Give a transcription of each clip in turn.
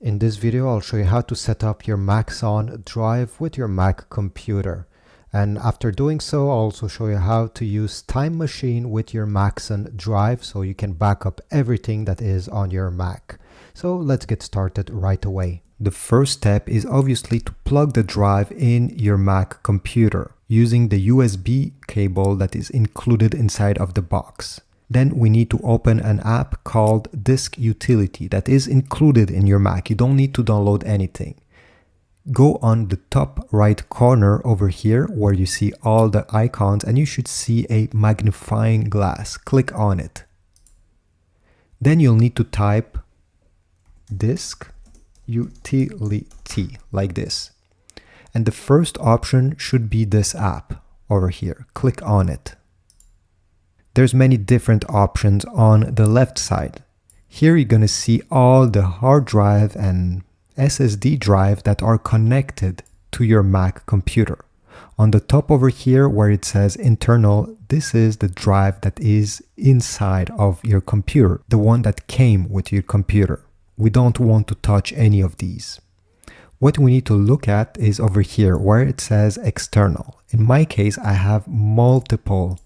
In this video, I'll show you how to set up your Maxone drive with your Mac computer. And after doing so, I'll also show you how to use Time Machine with your Maxone drive so you can back up everything that is on your Mac. So let's get started right away. The first step is obviously to plug the drive in your Mac computer using the USB cable that is included inside of the box. Then we need to open an app called Disk Utility that is included in your Mac. You don't need to download anything. Go on the top right corner over here where you see all the icons and you should see a magnifying glass. Click on it. Then you'll need to type Disk Utility like this. And the first option should be this app over here. Click on it. There's many different options on the left side. Here you're going to see all the hard drive and SSD drive that are connected to your Mac computer. On the top over here where it says internal, this is the drive that is inside of your computer, the one that came with your computer. We don't want to touch any of these. What we need to look at is over here where it says external. In my case, I have multiple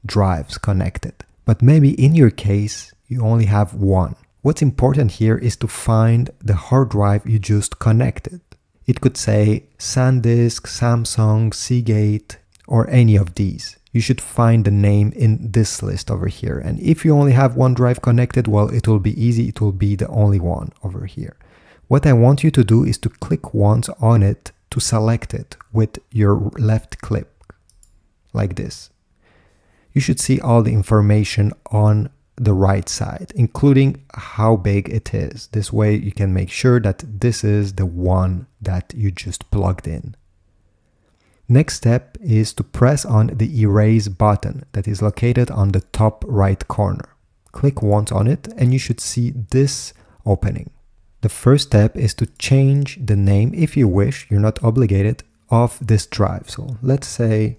drives connected, but maybe in your case you only have one. What's important here is to find the hard drive you just connected. It could say SanDisk, Samsung, Seagate, or any of these. You should find the name in this list over here, and if you only have one drive connected, well, it will be easy, it will be the only one over here. What I want you to do is to click once on it to select it with your left click like this. You should see all the information on the right side, including how big it is. This way you can make sure that this is the one that you just plugged in. Next step is to press on the erase button that is located on the top right corner. Click once on it and you should see this opening. The first step is to change the name, if you wish, you're not obligated, of this drive. So let's say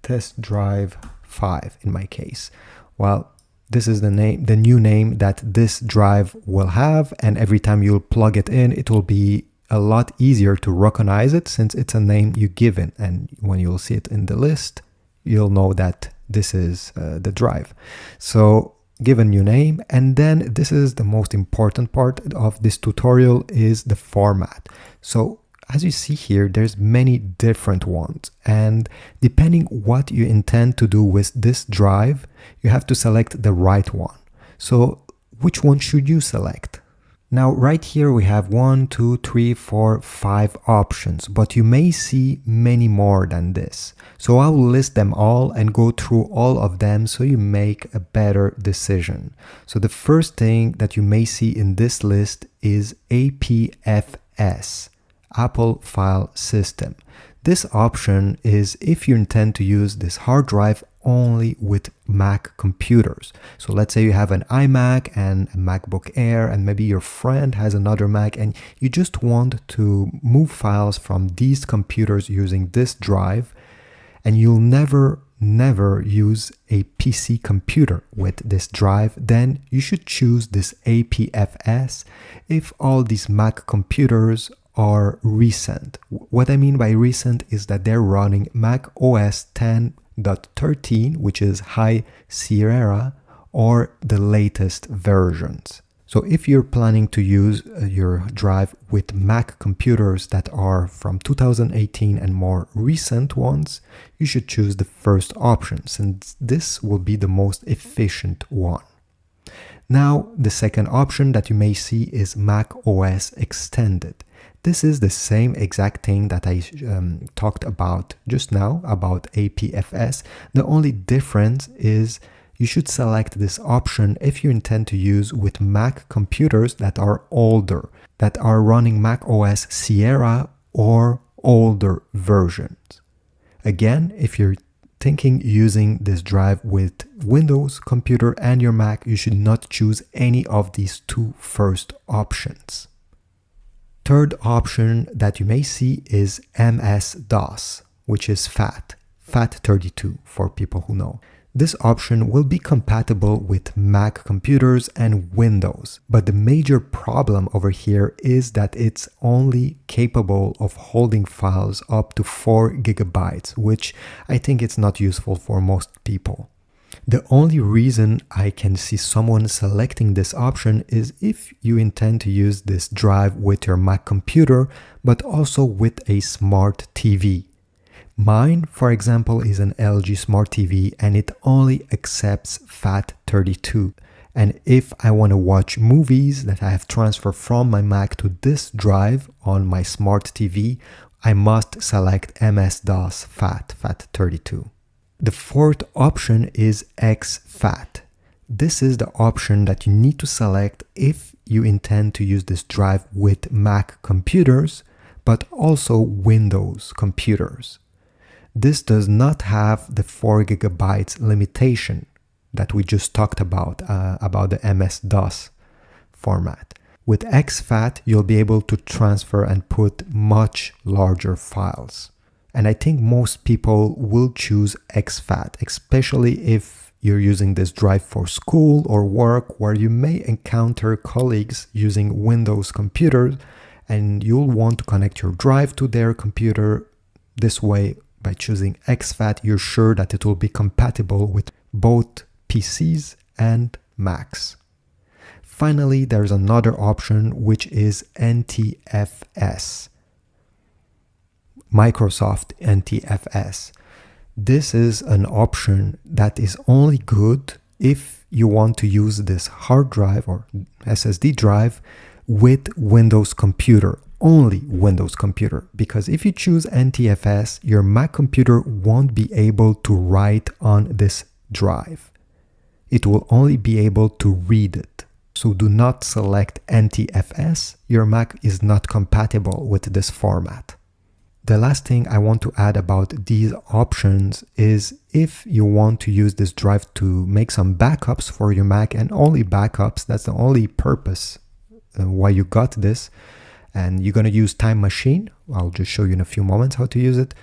Test Drive 5 in my case. Well, this is the name, the new name that this drive will have, and every time you'll plug it in, it will be a lot easier to recognize it since it's a name you given, and when you'll see it in the list, you'll know that this is the drive. So give a new name, and then this is the most important part of this tutorial is the format. So as you see here, there's many different ones, and depending what you intend to do with this drive, you have to select the right one. So which one should you select? Now right here we have 1, 2, 3, 4, 5 options, but you may see many more than this. So I will list them all and go through all of them so you make a better decision. So the first thing that you may see in this list is APFS. Apple File System. This option is if you intend to use this hard drive only with Mac computers. So let's say you have an iMac and a MacBook Air, and maybe your friend has another Mac and you just want to move files from these computers using this drive, and you'll never use a PC computer with this drive, then you should choose this APFS if all these Mac computers are recent. What I mean by recent is that they're running Mac OS 10.13, which is High Sierra, or the latest versions. So if you're planning to use your drive with Mac computers that are from 2018 and more recent ones, you should choose the first option, since this will be the most efficient one. Now, the second option that you may see is Mac OS Extended. This is the same exact thing that I talked about just now about APFS. The only difference is you should select this option if you intend to use with Mac computers that are older, that are running Mac OS Sierra or older versions. Again, if you're thinking using this drive with Windows computer and your Mac, you should not choose any of these two first options. Third option that you may see is MS-DOS, which is FAT32 for people who know. This option will be compatible with Mac computers and Windows, but the major problem over here is that it's only capable of holding files up to 4 gigabytes, which I think it's not useful for most people. The only reason I can see someone selecting this option is if you intend to use this drive with your Mac computer, but also with a smart TV. Mine, for example, is an LG Smart TV and it only accepts FAT32. And if I want to watch movies that I have transferred from my Mac to this drive on my Smart TV, I must select MS-DOS FAT32. The fourth option is exFAT. This is the option that you need to select if you intend to use this drive with Mac computers, but also Windows computers. This does not have the 4 gigabytes limitation that we just talked about the MS-DOS format. With exFAT, you'll be able to transfer and put much larger files. And I think most people will choose exFAT, especially if you're using this drive for school or work, where you may encounter colleagues using Windows computers and you'll want to connect your drive to their computer. This way, by choosing exFAT, you're sure that it will be compatible with both PCs and Macs. Finally, there's another option, which is NTFS. Microsoft NTFS. This is an option that is only good if you want to use this hard drive or SSD drive with Windows computer. Only Windows computer, because if you choose NTFS, your Mac computer won't be able to write on this drive. It will only be able to read it. So do not select NTFS. Your Mac is not compatible with this format. The last thing I want to add about these options is if you want to use this drive to make some backups for your Mac, and only backups, that's the only purpose why you got this, and you're going to use Time Machine. I'll just show you in a few moments how to use it.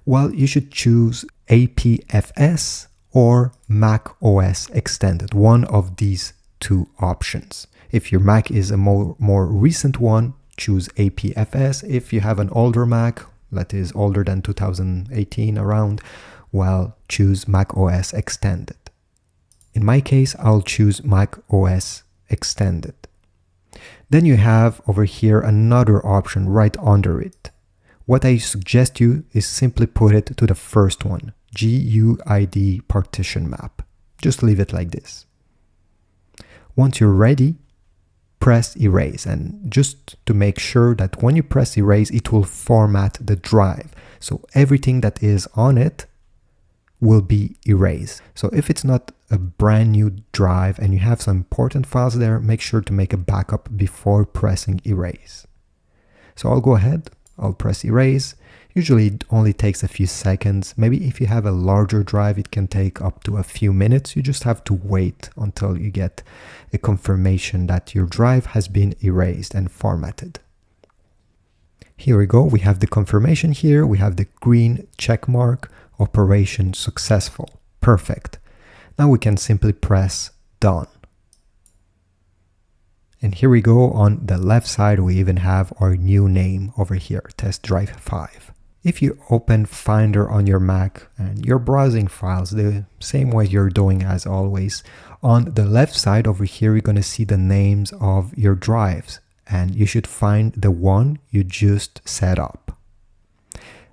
Well, you should choose APFS or Mac OS Extended, one of these two options. If your Mac is a more recent one, choose APFS. If you have an older Mac, that is older than 2018 around, well, choose Mac OS Extended. In my case, I'll choose Mac OS Extended. Then you have over here another option right under it. What I suggest you is simply put it to the first one, GUID partition map. Just leave it like this. Once you're ready, press erase, and just to make sure that when you press erase, it will format the drive. So everything that is on it will be erased. So if it's not a brand new drive and you have some important files there, make sure to make a backup before pressing erase. So I'll go ahead, I'll press erase. Usually it only takes a few seconds. Maybe if you have a larger drive, it can take up to a few minutes. You just have to wait until you get a confirmation that your drive has been erased and formatted. Here we go. We have the confirmation here. We have the green check mark. Operation successful. Perfect. Now we can simply press done. And here we go. On the left side, we even have our new name over here, Test Drive 5. If you open Finder on your Mac and you're browsing files the same way you're doing as always, on the left side over here, you're going to see the names of your drives, and you should find the one you just set up.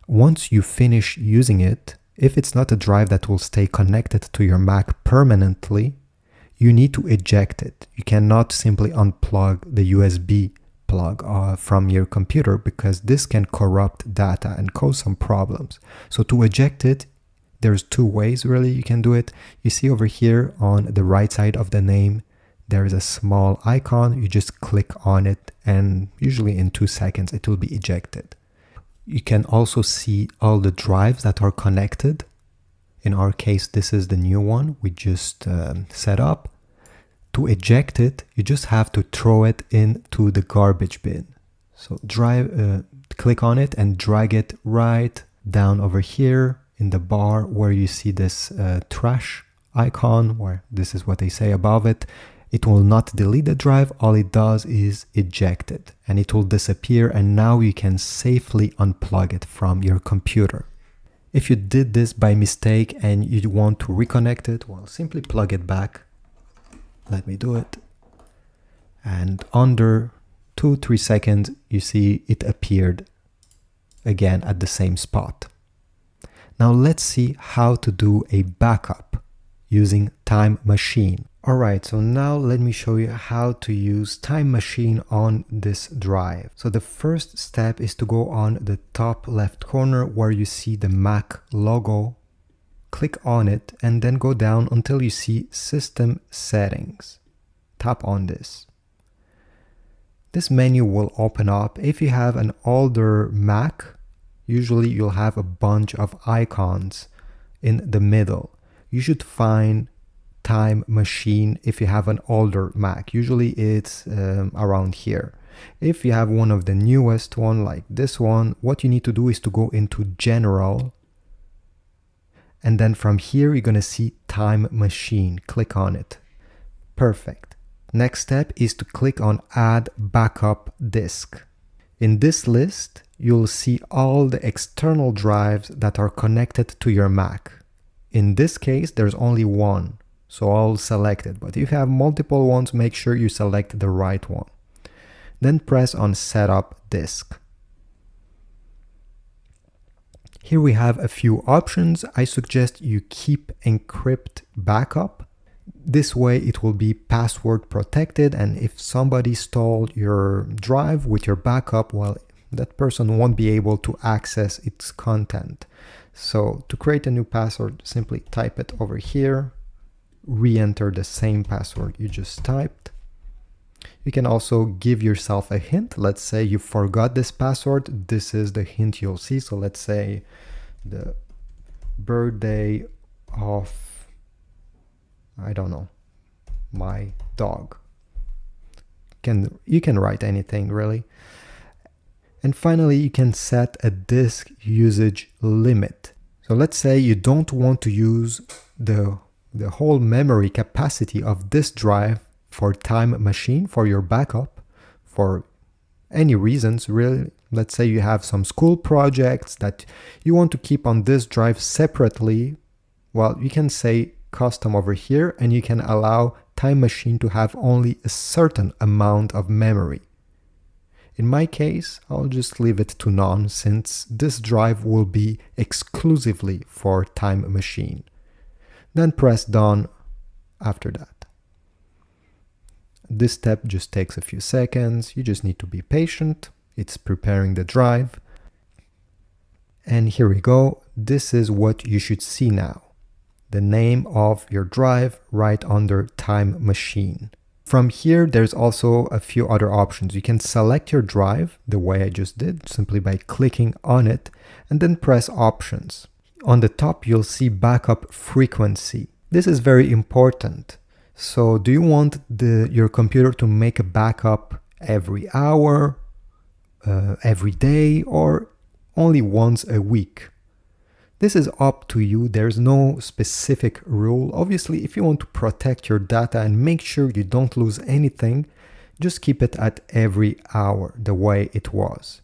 Once you finish using it, if it's not a drive that will stay connected to your Mac permanently, you need to eject it. You cannot simply unplug the USB plug from your computer, because this can corrupt data and cause some problems. So to eject it, there's two ways really you can do it. You see over here on the right side of the name, there is a small icon. You just click on it, and usually in 2 seconds it will be ejected. You can also see all the drives that are connected. In our case, this is the new one we just set up. To eject it, you just have to throw it into the garbage bin. So click on it and drag it right down over here in the bar where you see this trash icon, where this is what they say above it. It will not delete the drive. All it does is eject it, and it will disappear, and now you can safely unplug it from your computer. If you did this by mistake and you want to reconnect it, well, simply plug it back. Let me do it. And under 2-3 seconds, you see it appeared again at the same spot. Now let's see how to do a backup using Time Machine. Alright, so now let me show you how to use Time Machine on this drive. So the first step is to go on the top left corner where you see the Mac logo. Click on it and then go down until you see System Settings. Tap on this. This menu will open up. If you have an older Mac, usually you'll have a bunch of icons in the middle. You should find Time Machine if you have an older Mac. Usually it's around here. If you have one of the newest one like this one, what you need to do is to go into General, and then from here you're gonna see Time Machine. Click on it. Perfect. Next step is to click on Add Backup Disk. In this list, you'll see all the external drives that are connected to your Mac. In this case, there's only one, so I'll select it. But if you have multiple ones, make sure you select the right one. Then press on Setup Disk. Here we have a few options. I suggest you keep Encrypt Backup. This way it will be password protected, and if somebody stole your drive with your backup, well, that person won't be able to access its content. So to create a new password, simply type it over here, re-enter the same password you just typed. You can also give yourself a hint. Let's say you forgot this password. This is the hint you'll see. So let's say the birthday of, I don't know, my dog. You can write anything really. And finally, you can set a disk usage limit. So let's say you don't want to use the whole memory capacity of this drive for Time Machine, for your backup, for any reasons really. Let's say you have some school projects that you want to keep on this drive separately. Well, you can say custom over here, and you can allow Time Machine to have only a certain amount of memory. In my case, I'll just leave it to none, since this drive will be exclusively for Time Machine. Then press done after that. This step just takes a few seconds. You just need to be patient. It's preparing the drive. And here we go. This is what you should see now. The name of your drive right under Time Machine. From here, there's also a few other options. You can select your drive the way I just did, simply by clicking on it, and then press Options. On the top, you'll see Backup Frequency. This is very important. So do you want your computer to make a backup every hour, every day, or only once a week? This is up to you. There's no specific rule. Obviously, if you want to protect your data and make sure you don't lose anything, just keep it at every hour, the way it was.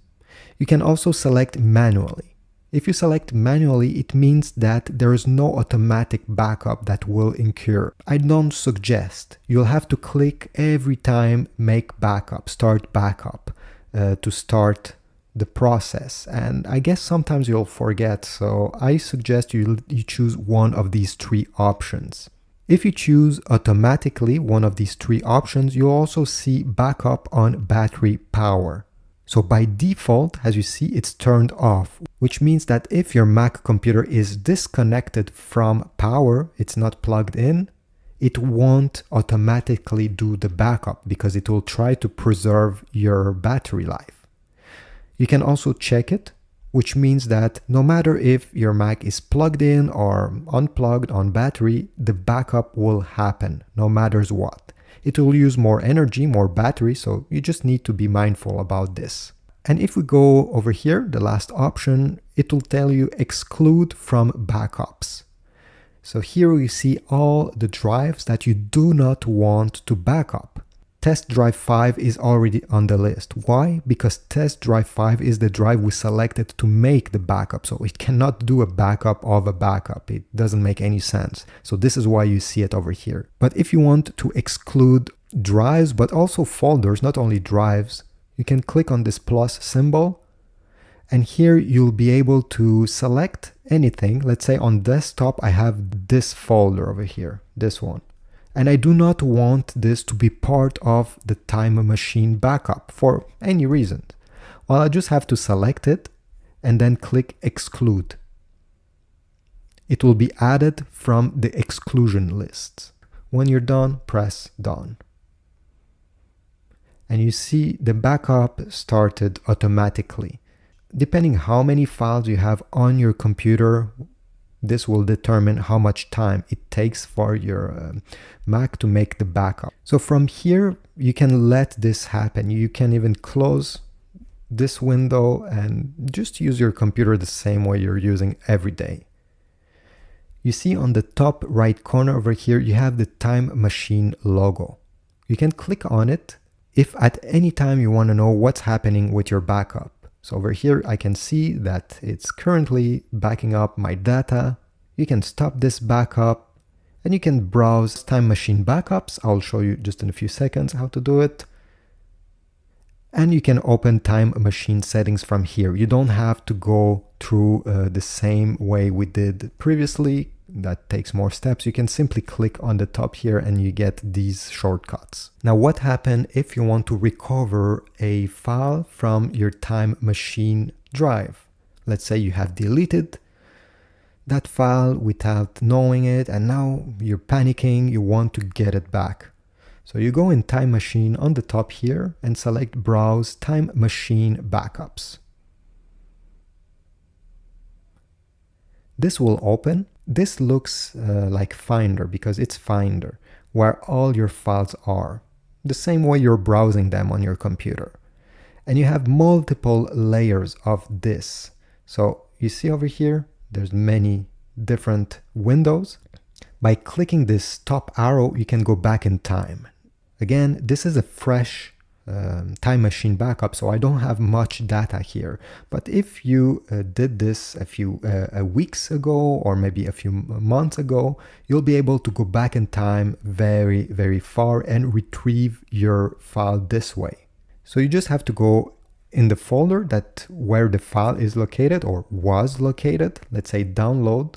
You can also select manually. If you select manually, it means that there is no automatic backup that will occur. I don't suggest. You'll have to click every time Make Backup, Start Backup to start the process, and I guess sometimes you'll forget, so I suggest you choose one of these three options. If you choose automatically one of these three options, you'll also see backup on battery power. So by default, as you see, it's turned off, which means that if your Mac computer is disconnected from power, it's not plugged in, it won't automatically do the backup because it will try to preserve your battery life. You can also check it, which means that no matter if your Mac is plugged in or unplugged on battery, the backup will happen no matter what. It will use more energy, more battery, so you just need to be mindful about this. And if we go over here, the last option, it will tell you exclude from backups. So here you see all the drives that you do not want to back up. Test Drive 5 is already on the list. Why? Because Test Drive 5 is the drive we selected to make the backup. So it cannot do a backup of a backup. It doesn't make any sense. So this is why you see it over here. But if you want to exclude drives, but also folders, not only drives, you can click on this plus symbol. And here you'll be able to select anything. Let's say on desktop, I have this folder over here, this one. And I do not want this to be part of the Time Machine backup for any reason. Well, I just have to select it and then click exclude. It will be added from the exclusion list. When you're done, press done. And you see the backup started automatically. Depending how many files you have on your computer, this will determine how much time it takes for your Mac to make the backup. So from here, you can let this happen. You can even close this window and just use your computer the same way you're using every day. You see on the top right corner over here, you have the Time Machine logo. You can click on it if at any time you want to know what's happening with your backup. So over here, I can see that it's currently backing up my data. You can stop this backup and you can browse Time Machine backups. I'll show you just in a few seconds how to do it. And you can open Time Machine settings from here. You don't have to go through the same way we did previously. That takes more steps. You can simply click on the top here and you get these shortcuts. Now, what happens if you want to recover a file from your Time Machine drive? Let's say you have deleted that file without knowing it, and now you're panicking, you want to get it back. So you go in Time Machine on the top here and select Browse Time Machine Backups. This will open. This looks like Finder because it's Finder, where all your files are, the same way you're browsing them on your computer. And you have multiple layers of this. So you see over here, there's many different windows. By clicking this top arrow, you can go back in time. Again, this is a fresh Time Machine backup, so I don't have much data here. But if you did this a few weeks ago or maybe a few months ago, you'll be able to go back in time very, very far and retrieve your file this way. So you just have to go in the folder where the file is located or was located, let's say download.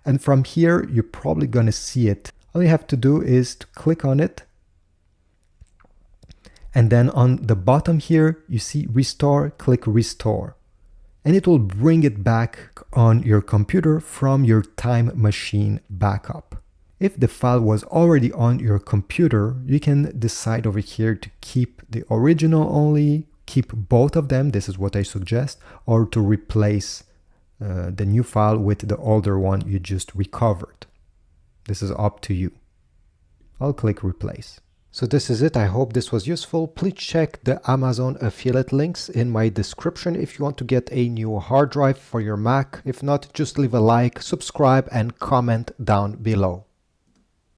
And from here, you're probably going to see it. All you have to do is to click on it. And then on the bottom here, you see restore, click restore. And it will bring it back on your computer from your Time Machine backup. If the file was already on your computer, you can decide over here to keep the original only, keep both of them, this is what I suggest, or to replace the new file with the older one you just recovered. This is up to you. I'll click replace. So this is it. I hope this was useful. Please check the Amazon affiliate links in my description if you want to get a new hard drive for your Mac. If not, just leave a like, subscribe, and comment down below.